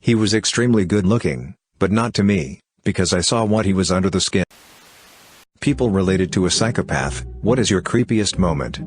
He was extremely good looking, but not to me, because I saw what he was under the skin. People related to a psychopath, what is your creepiest moment?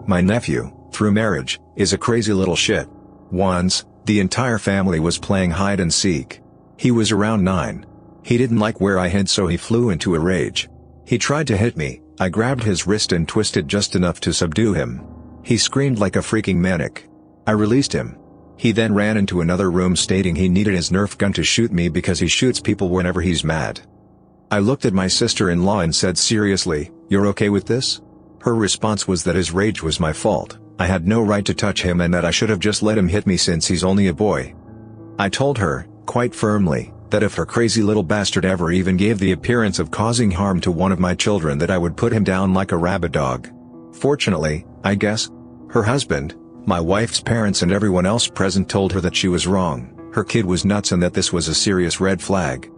My nephew, through marriage, is a crazy little shit. Once, the entire family was playing hide and seek. He was around 9. He didn't like where I hid, so he flew into a rage. He tried to hit me. I grabbed his wrist and twisted just enough to subdue him. He screamed like a freaking maniac. I released him. He then ran into another room stating he needed his Nerf gun to shoot me because he shoots people whenever he's mad. I looked at my sister-in-law and said, "Seriously, you're okay with this?" Her response was that his rage was my fault, I had no right to touch him and that I should have just let him hit me since he's only a boy. I told her, quite firmly, that if her crazy little bastard ever even gave the appearance of causing harm to one of my children, that I would put him down like a rabid dog. Fortunately, I guess, her husband, my wife's parents and everyone else present told her that she was wrong, her kid was nuts and that this was a serious red flag.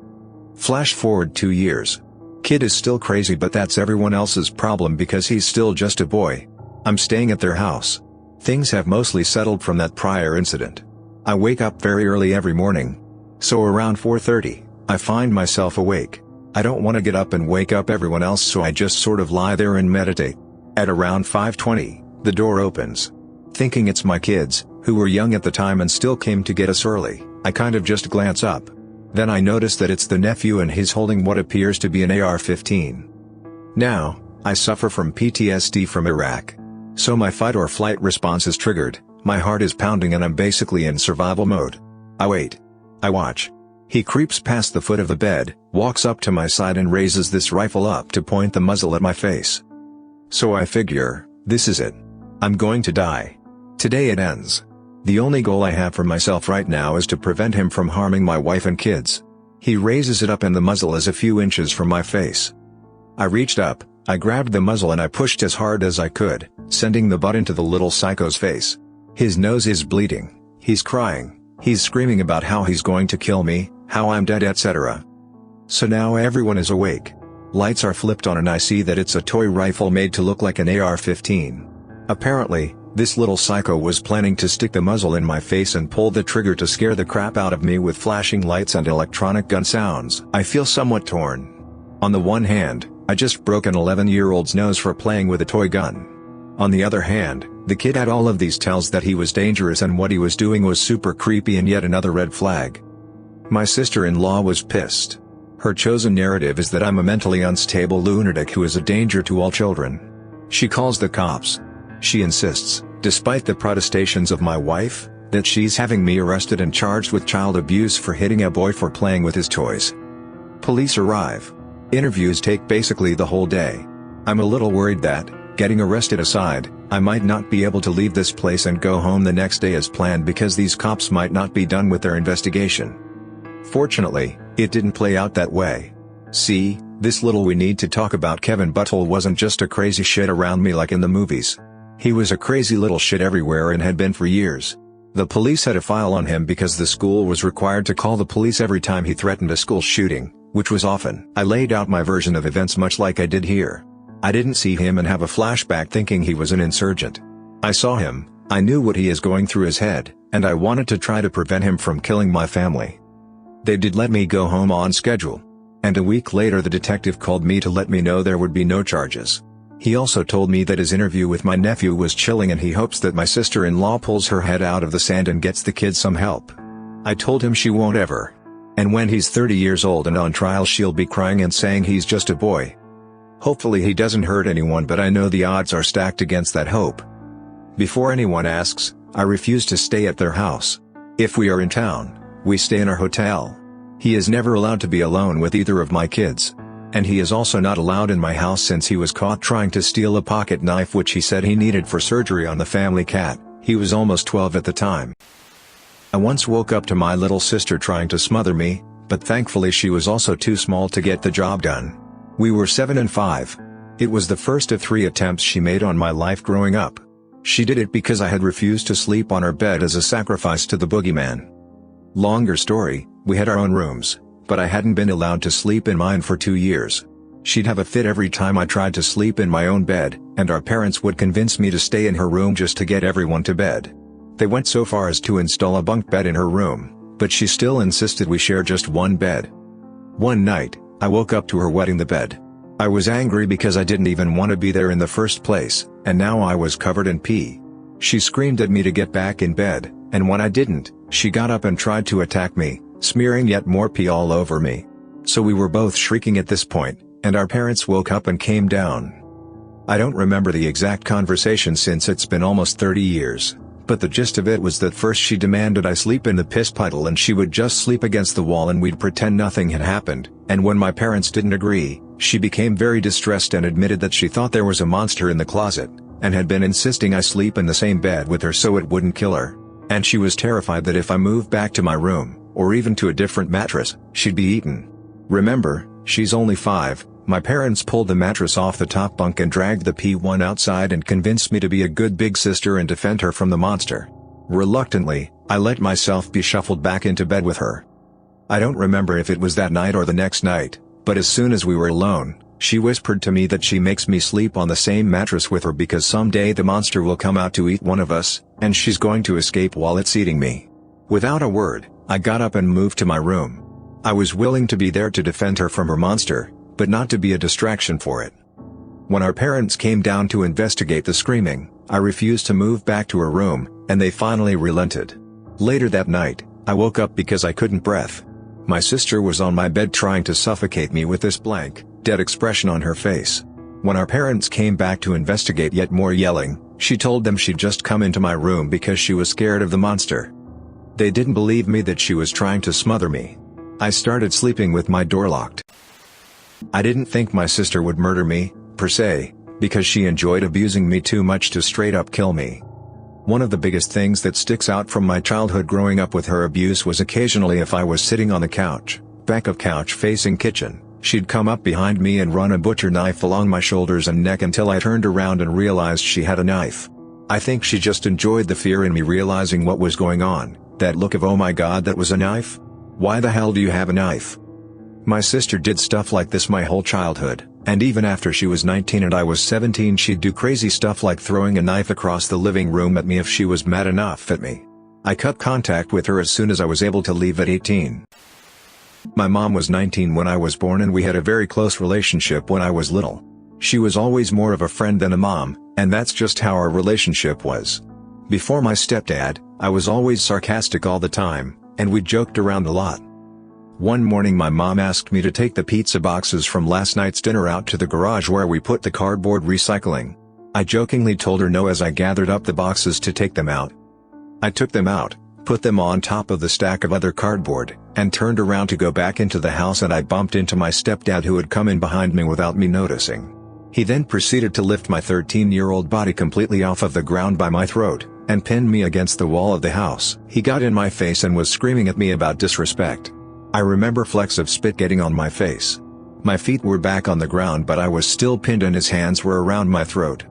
Flash forward 2 years. Kid is still crazy, but that's everyone else's problem because he's still just a boy. I'm staying at their house. Things have mostly settled from that prior incident. I wake up very early every morning. So around 4:30, I find myself awake. I don't want to get up and wake up everyone else, so I just sort of lie there and meditate. At around 5:20, the door opens. Thinking it's my kids, who were young at the time and still came to get us early, I kind of just glance up. Then I notice that it's the nephew and he's holding what appears to be an AR-15. Now, I suffer from PTSD from Iraq. So my fight or flight response is triggered, my heart is pounding and I'm basically in survival mode. I wait. I watch. He creeps past the foot of the bed, walks up to my side and raises this rifle up to point the muzzle at my face. So I figure, this is it. I'm going to die. Today it ends. The only goal I have for myself right now is to prevent him from harming my wife and kids. He raises it up and the muzzle is a few inches from my face. I reached up, I grabbed the muzzle and I pushed as hard as I could, sending the butt into the little psycho's face. His nose is bleeding, he's crying, he's screaming about how he's going to kill me, how I'm dead, etc. So now everyone is awake. Lights are flipped on and I see that it's a toy rifle made to look like an AR-15. Apparently, this little psycho was planning to stick the muzzle in my face and pull the trigger to scare the crap out of me with flashing lights and electronic gun sounds. I feel somewhat torn. On the one hand, I just broke an 11-year-old's nose for playing with a toy gun. On the other hand, the kid had all of these tells that he was dangerous and what he was doing was super creepy and yet another red flag. My sister-in-law was pissed. Her chosen narrative is that I'm a mentally unstable lunatic who is a danger to all children. She calls the cops. She insists, despite the protestations of my wife, that she's having me arrested and charged with child abuse for hitting a boy for playing with his toys. Police arrive. Interviews take basically the whole day. I'm a little worried that, getting arrested aside, I might not be able to leave this place and go home the next day as planned because these cops might not be done with their investigation. Fortunately, it didn't play out that way. See, this little we need to talk about Kevin Butthole wasn't just a crazy shit around me like in the movies. He was a crazy little shit everywhere and had been for years. The police had a file on him because the school was required to call the police every time he threatened a school shooting, which was often. I laid out my version of events much like I did here. I didn't see him and have a flashback thinking he was an insurgent. I saw him, I knew what he is going through his head, and I wanted to try to prevent him from killing my family. They did let me go home on schedule. And a week later the detective called me to let me know there would be no charges. He also told me that his interview with my nephew was chilling and he hopes that my sister-in-law pulls her head out of the sand and gets the kids some help. I told him she won't ever. And when he's 30 years old and on trial she'll be crying and saying he's just a boy. Hopefully he doesn't hurt anyone, but I know the odds are stacked against that hope. Before anyone asks, I refuse to stay at their house. If we are in town, we stay in our hotel. He is never allowed to be alone with either of my kids. And he is also not allowed in my house since he was caught trying to steal a pocket knife which he said he needed for surgery on the family cat. He was almost 12 at the time. I once woke up to my little sister trying to smother me, but thankfully she was also too small to get the job done. We were 7 and 5. It was the first of 3 attempts she made on my life growing up. She did it because I had refused to sleep on her bed as a sacrifice to the boogeyman. Longer story, we had our own rooms, but I hadn't been allowed to sleep in mine for 2 years. She'd have a fit every time I tried to sleep in my own bed, and our parents would convince me to stay in her room just to get everyone to bed. They went so far as to install a bunk bed in her room, but she still insisted we share just one bed. One night, I woke up to her wetting the bed. I was angry because I didn't even want to be there in the first place, and now I was covered in pee. She screamed at me to get back in bed, and when I didn't, she got up and tried to attack me, smearing yet more pee all over me. So we were both shrieking at this point, and our parents woke up and came down. I don't remember the exact conversation since it's been almost 30 years, but the gist of it was that first she demanded I sleep in the piss puddle and she would just sleep against the wall and we'd pretend nothing had happened, and when my parents didn't agree, she became very distressed and admitted that she thought there was a monster in the closet, and had been insisting I sleep in the same bed with her so it wouldn't kill her. And she was terrified that if I moved back to my room, or even to a different mattress, she'd be eaten. Remember, she's only 5, my parents pulled the mattress off the top bunk and dragged the P1 outside and convinced me to be a good big sister and defend her from the monster. Reluctantly, I let myself be shuffled back into bed with her. I don't remember if it was that night or the next night, but as soon as we were alone, she whispered to me that she makes me sleep on the same mattress with her because someday the monster will come out to eat one of us, and she's going to escape while it's eating me. Without a word, I got up and moved to my room. I was willing to be there to defend her from her monster, but not to be a distraction for it. When our parents came down to investigate the screaming, I refused to move back to her room, and they finally relented. Later that night, I woke up because I couldn't breathe. My sister was on my bed trying to suffocate me with this blank, dead expression on her face. When our parents came back to investigate yet more yelling, she told them she'd just come into my room because she was scared of the monster. They didn't believe me that she was trying to smother me. I started sleeping with my door locked. I didn't think my sister would murder me, per se, because she enjoyed abusing me too much to straight up kill me. One of the biggest things that sticks out from my childhood growing up with her abuse was occasionally if I was sitting on the couch, back of couch facing kitchen, she'd come up behind me and run a butcher knife along my shoulders and neck until I turned around and realized she had a knife. I think she just enjoyed the fear in me realizing what was going on, that look of oh my god, that was a knife? Why the hell do you have a knife? My sister did stuff like this my whole childhood, and even after she was 19 and I was 17 she'd do crazy stuff like throwing a knife across the living room at me if she was mad enough at me. I cut contact with her as soon as I was able to leave at 18. My mom was 19 when I was born and we had a very close relationship when I was little. She was always more of a friend than a mom, and that's just how our relationship was. Before my stepdad, I was always sarcastic all the time, and we joked around a lot. One morning my mom asked me to take the pizza boxes from last night's dinner out to the garage where we put the cardboard recycling. I jokingly told her no as I gathered up the boxes to take them out. I took them out, put them on top of the stack of other cardboard, and turned around to go back into the house and I bumped into my stepdad who had come in behind me without me noticing. He then proceeded to lift my 13-year-old body completely off of the ground by my throat, and pinned me against the wall of the house. He got in my face and was screaming at me about disrespect. I remember flecks of spit getting on my face. My feet were back on the ground but I was still pinned and his hands were around my throat.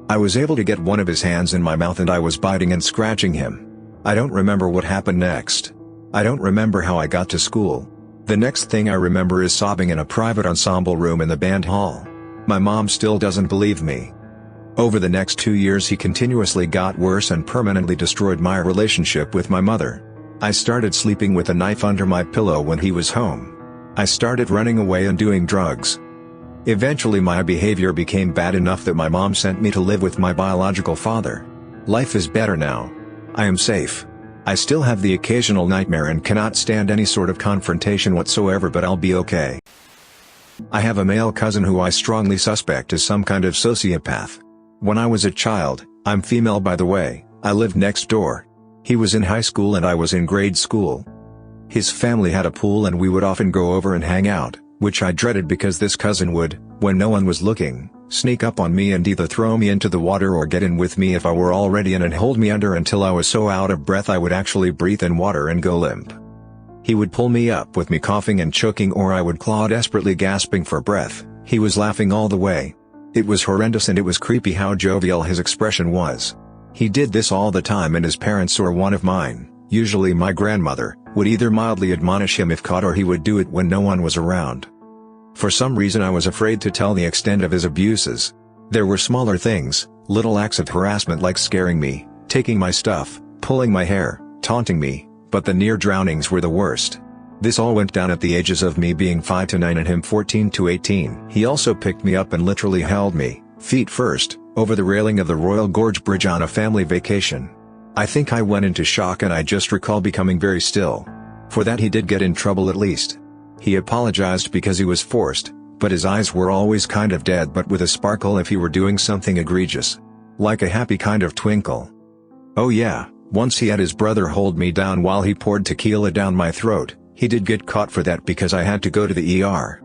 I was able to get one of his hands in my mouth and I was biting and scratching him. I don't remember what happened next. I don't remember how I got to school. The next thing I remember is sobbing in a private ensemble room in the band hall. My mom still doesn't believe me. Over the next 2 years he continuously got worse and permanently destroyed my relationship with my mother. I started sleeping with a knife under my pillow when he was home. I started running away and doing drugs. Eventually my behavior became bad enough that my mom sent me to live with my biological father. Life is better now. I am safe. I still have the occasional nightmare and cannot stand any sort of confrontation whatsoever, but I'll be okay. I have a male cousin who I strongly suspect is some kind of sociopath. When I was a child, I'm female by the way, I lived next door. He was in high school and I was in grade school. His family had a pool and we would often go over and hang out, which I dreaded because this cousin would, when no one was looking, sneak up on me and either throw me into the water or get in with me if I were already in and hold me under until I was so out of breath I would actually breathe in water and go limp. He would pull me up with me coughing and choking or I would claw desperately gasping for breath. He was laughing all the way. It was horrendous and it was creepy how jovial his expression was. He did this all the time and his parents or one of mine, usually my grandmother, would either mildly admonish him if caught or he would do it when no one was around. For some reason I was afraid to tell the extent of his abuses. There were smaller things, little acts of harassment like scaring me, taking my stuff, pulling my hair, taunting me, but the near drownings were the worst. This all went down at the ages of me being 5 to 9 and him 14 to 18. He also picked me up and literally held me, feet first, over the railing of the Royal Gorge Bridge on a family vacation. I think I went into shock and I just recall becoming very still. For that he did get in trouble at least. He apologized because he was forced, but his eyes were always kind of dead but with a sparkle if he were doing something egregious. Like a happy kind of twinkle. Oh yeah, once he had his brother hold me down while he poured tequila down my throat. He did get caught for that because I had to go to the ER.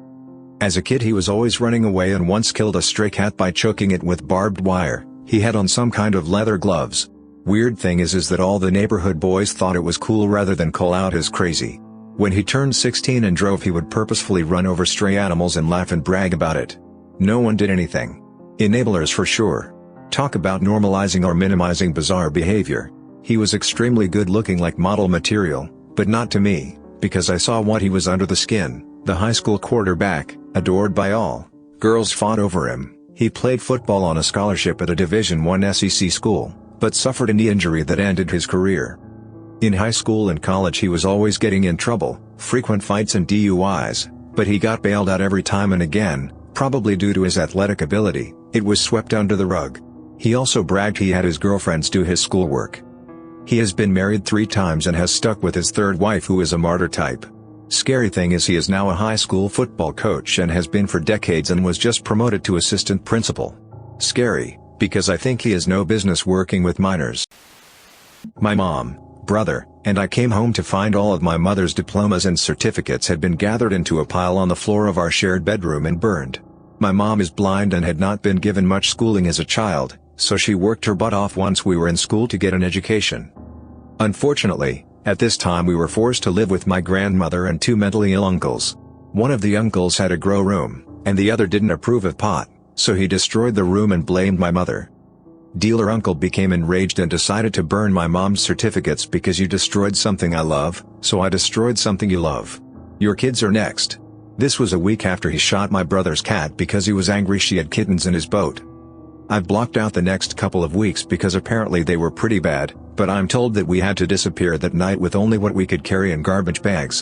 As a kid he was always running away and once killed a stray cat by choking it with barbed wire. He had on some kind of leather gloves. Weird thing is that all the neighborhood boys thought it was cool rather than call out as crazy. When he turned 16 and drove he would purposefully run over stray animals and laugh and brag about it. No one did anything. Enablers for sure. Talk about normalizing or minimizing bizarre behavior. He was extremely good looking like model material, but not to me. Because I saw what he was under the skin. The high school quarterback, adored by all. Girls fought over him. He played football on a scholarship at a Division I SEC school, but suffered a knee injury that ended his career. In high school and college he was always getting in trouble, frequent fights and DUIs, but he got bailed out every time and again, probably due to his athletic ability. It was swept under the rug. He also bragged he had his girlfriends do his schoolwork. He has been married 3 times and has stuck with his third wife who is a martyr type. Scary thing is he is now a high school football coach and has been for decades and was just promoted to assistant principal. Scary, because I think he has no business working with minors. My mom, brother, and I came home to find all of my mother's diplomas and certificates had been gathered into a pile on the floor of our shared bedroom and burned. My mom is blind and had not been given much schooling as a child, so she worked her butt off once we were in school to get an education. Unfortunately, at this time we were forced to live with my grandmother and 2 mentally ill uncles. One of the uncles had a grow room, and the other didn't approve of pot, so he destroyed the room and blamed my mother. Dealer uncle became enraged and decided to burn my mom's certificates because you destroyed something I love, so I destroyed something you love. Your kids are next. This was a week after he shot my brother's cat because he was angry she had kittens in his boat. I've blocked out the next couple of weeks because apparently they were pretty bad, but I'm told that we had to disappear that night with only what we could carry in garbage bags.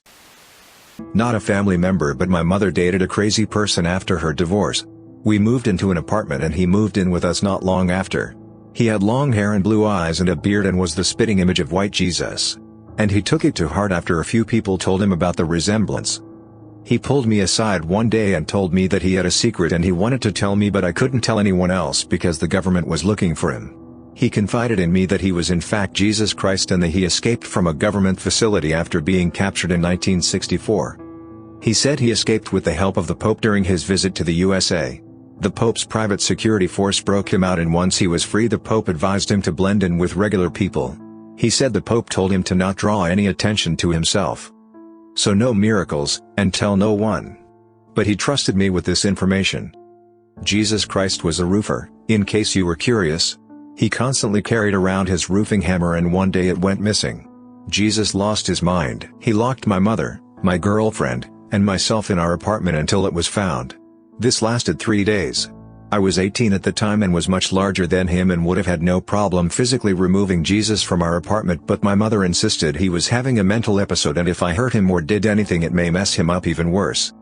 Not a family member but my mother dated a crazy person after her divorce. We moved into an apartment and he moved in with us not long after. He had long hair and blue eyes and a beard and was the spitting image of white Jesus. And he took it to heart after a few people told him about the resemblance. He pulled me aside one day and told me that he had a secret and he wanted to tell me but I couldn't tell anyone else because the government was looking for him. He confided in me that he was in fact Jesus Christ and that he escaped from a government facility after being captured in 1964. He said he escaped with the help of the Pope during his visit to the USA. The Pope's private security force broke him out and once he was free the Pope advised him to blend in with regular people. He said the Pope told him to not draw any attention to himself. So no miracles, and tell no one. But he trusted me with this information. Jesus Christ was a roofer, in case you were curious. He constantly carried around his roofing hammer and one day it went missing. Jesus lost his mind. He locked my mother, my girlfriend, and myself in our apartment until it was found. This lasted 3 days. I was 18 at the time and was much larger than him and would have had no problem physically removing Jesus from our apartment but my mother insisted he was having a mental episode and if I hurt him or did anything it may mess him up even worse.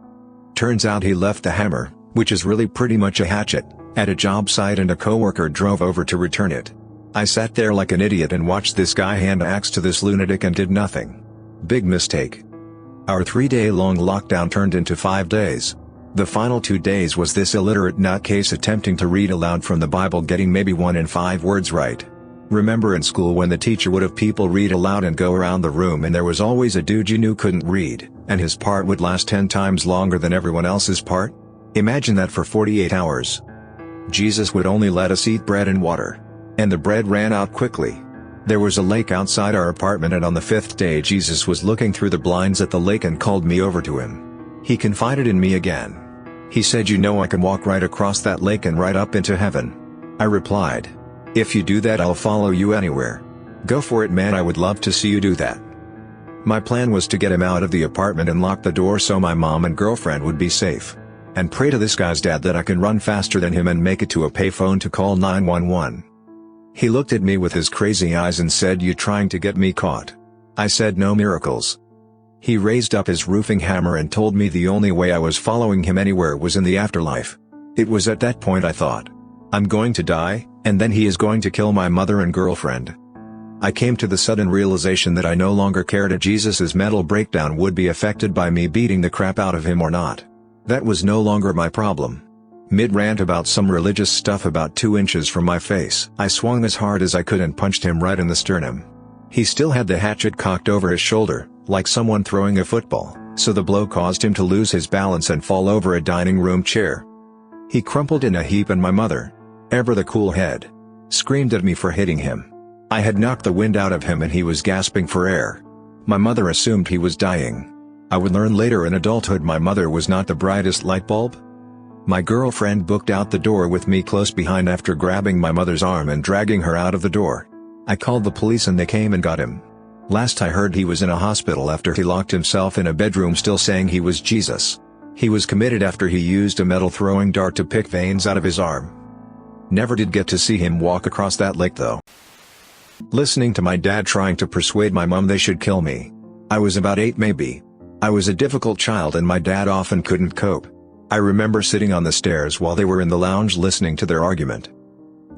Turns out he left the hammer, which is really pretty much a hatchet, at a job site and a coworker drove over to return it. I sat there like an idiot and watched this guy hand axe to this lunatic and did nothing. Big mistake. Our 3-day-long lockdown turned into 5 days. The final 2 days was this illiterate nutcase attempting to read aloud from the Bible getting maybe 1 in 5 words right. Remember in school when the teacher would have people read aloud and go around the room and there was always a dude you knew couldn't read, and his part would last 10 times longer than everyone else's part? Imagine that for 48 hours. Jesus would only let us eat bread and water. And the bread ran out quickly. There was a lake outside our apartment and on the 5th day Jesus was looking through the blinds at the lake and called me over to him. He confided in me again. He said you know I can walk right across that lake and right up into heaven. I replied. If you do that I'll follow you anywhere. Go for it man, I would love to see you do that. My plan was to get him out of the apartment and lock the door so my mom and girlfriend would be safe. And pray to this guy's dad that I can run faster than him and make it to a payphone to call 911. He looked at me with his crazy eyes and said, you trying to get me caught? I said no miracles. He raised up his roofing hammer and told me the only way I was following him anywhere was in the afterlife. It was at that point I thought, I'm going to die, and then he is going to kill my mother and girlfriend. I came to the sudden realization that I no longer cared if Jesus's mental breakdown would be affected by me beating the crap out of him or not. That was no longer my problem. Mid-rant about some religious stuff about 2 inches from my face, I swung as hard as I could and punched him right in the sternum. He still had the hatchet cocked over his shoulder, like someone throwing a football, so the blow caused him to lose his balance and fall over a dining room chair. He crumpled in a heap and my mother, ever the cool head, screamed at me for hitting him. I had knocked the wind out of him and he was gasping for air. My mother assumed he was dying. I would learn later in adulthood my mother was not the brightest light bulb. My girlfriend booked out the door with me close behind after grabbing my mother's arm and dragging her out of the door. I called the police and they came and got him. Last I heard he was in a hospital after he locked himself in a bedroom still saying he was Jesus. He was committed after he used a metal throwing dart to pick veins out of his arm. Never did get to see him walk across that lake though. Listening to my dad trying to persuade my mom they should kill me. I was about 8 maybe. I was a difficult child and my dad often couldn't cope. I remember sitting on the stairs while they were in the lounge listening to their argument.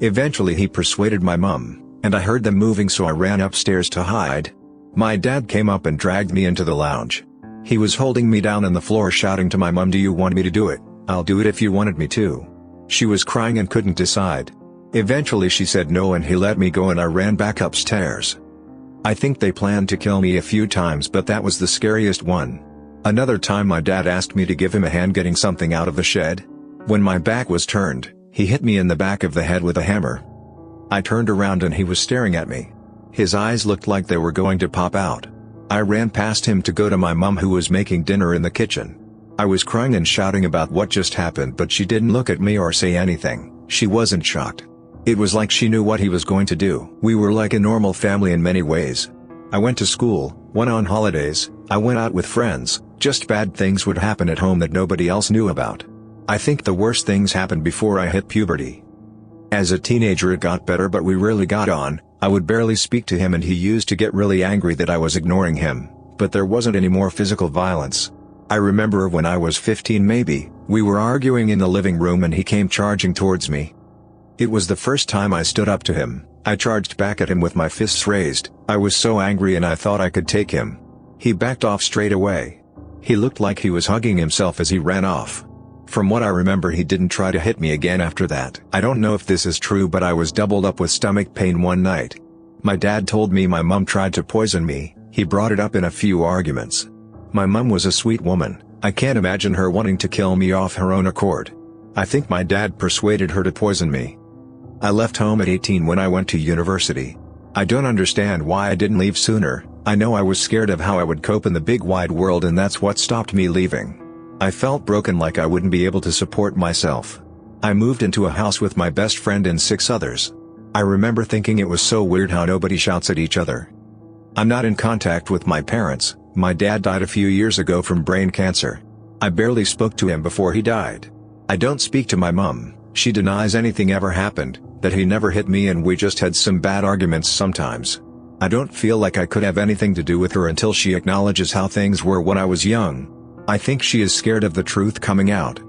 Eventually he persuaded my mom, and I heard them moving so I ran upstairs to hide. My dad came up and dragged me into the lounge. He was holding me down on the floor shouting to my mom, "Do you want me to do it? I'll do it if you wanted me to." She was crying and couldn't decide. Eventually she said no and he let me go and I ran back upstairs. I think they planned to kill me a few times but that was the scariest one. Another time my dad asked me to give him a hand getting something out of the shed. When my back was turned, he hit me in the back of the head with a hammer. I turned around and he was staring at me. His eyes looked like they were going to pop out. I ran past him to go to my mom who was making dinner in the kitchen. I was crying and shouting about what just happened but she didn't look at me or say anything. She wasn't shocked. It was like she knew what he was going to do. We were like a normal family in many ways. I went to school, went on holidays, I went out with friends, just bad things would happen at home that nobody else knew about. I think the worst things happened before I hit puberty. As a teenager it got better but we really got on. I would barely speak to him and he used to get really angry that I was ignoring him, but there wasn't any more physical violence. I remember when I was 15 maybe, we were arguing in the living room and he came charging towards me. It was the first time I stood up to him. I charged back at him with my fists raised. I was so angry and I thought I could take him. He backed off straight away. He looked like he was hugging himself as he ran off. From what I remember he didn't try to hit me again after that. I don't know if this is true but I was doubled up with stomach pain one night. My dad told me my mom tried to poison me. He brought it up in a few arguments. My mom was a sweet woman. I can't imagine her wanting to kill me off her own accord. I think my dad persuaded her to poison me. I left home at 18 when I went to university. I don't understand why I didn't leave sooner. I know I was scared of how I would cope in the big wide world and that's what stopped me leaving. I felt broken like I wouldn't be able to support myself. I moved into a house with my best friend and 6 others. I remember thinking it was so weird how nobody shouts at each other. I'm not in contact with my parents. My dad died a few years ago from brain cancer. I barely spoke to him before he died. I don't speak to my mom. She denies anything ever happened, that he never hit me and we just had some bad arguments sometimes. I don't feel like I could have anything to do with her until she acknowledges how things were when I was young. I think she is scared of the truth coming out.